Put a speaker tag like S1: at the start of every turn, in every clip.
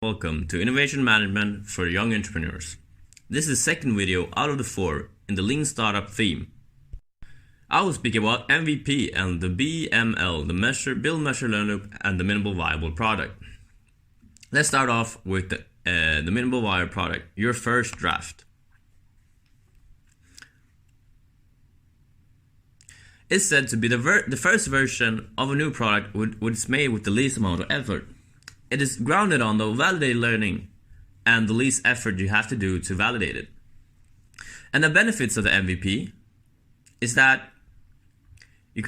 S1: Welcome to Innovation Management for Young Entrepreneurs. This is the second video out of the 4 in the Lean Startup theme. I will speak about MVP and the BML, the Build, Measure, Learn Loop, and the Minimal Viable Product. Let's start off with the Minimal Viable Product, your first draft. It's said to be the first version of a new product which is made with the least amount of effort. It is grounded on the validated learning and the least effort you have to do to validate it. And the benefits of the MVP is that it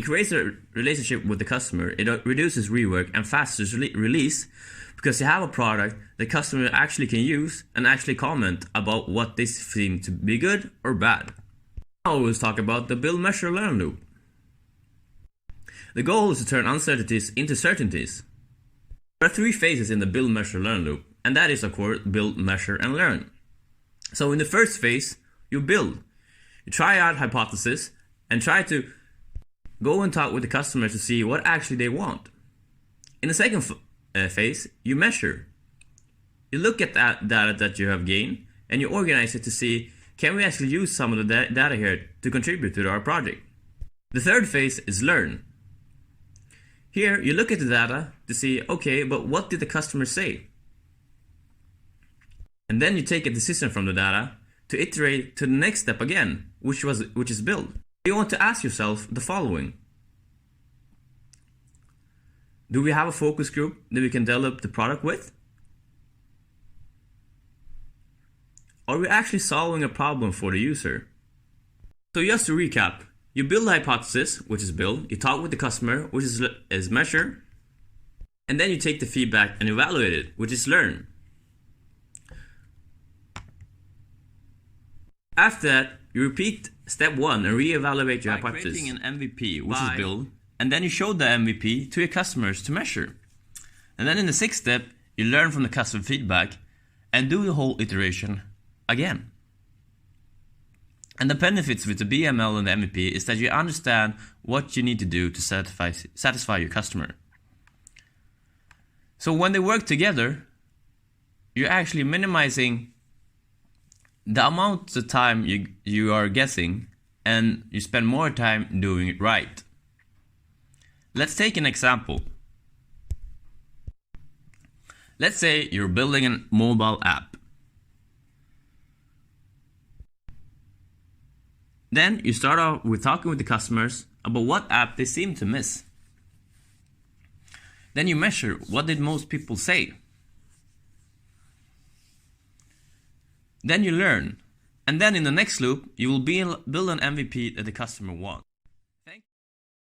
S1: creates a relationship with the customer, it reduces rework and faster release because you have a product the customer actually can use and actually comment about what they seem to be good or bad. Now let's talk about the Build, Measure, Learn loop. The goal is to turn uncertainties into certainties. There are 3 phases in the Build, Measure, Learn loop, and that is, of course, build, measure, and learn. So in the first phase, you build. You try out hypothesis and try to go and talk with the customer to see what actually they want. In the second phase, you measure. You look at that data that you have gained and you organize it to see, can we actually use some of the data here to contribute to our project? The third phase is learn. Here, you look at the data to see, okay, but what did the customer say? And then you take a decision from the data to iterate to the next step again, which is build. You want to ask yourself the following. Do we have a focus group that we can develop the product with? Are we actually solving a problem for the user? So just to recap, you build a hypothesis, which is build, you talk with the customer, which is measure, and then you take the feedback and evaluate it, which is learn. After that, you repeat step 1 and re-evaluate your hypothesis. Creating an MVP, which is build, and then you show the MVP to your customers to measure. And then in the 6th step, you learn from the customer feedback and do the whole iteration again. And the benefits with the BML and the MVP is that you understand what you need to do to satisfy your customer. So when they work together, you're actually minimizing the amount of time you are guessing, and you spend more time doing it right. Let's take an example. Let's say you're building a mobile app. Then you start off with talking with the customers about what app they seem to miss. Then you measure, what did most people say? Then you learn. And then in the next loop, you will build an MVP that the customer wants.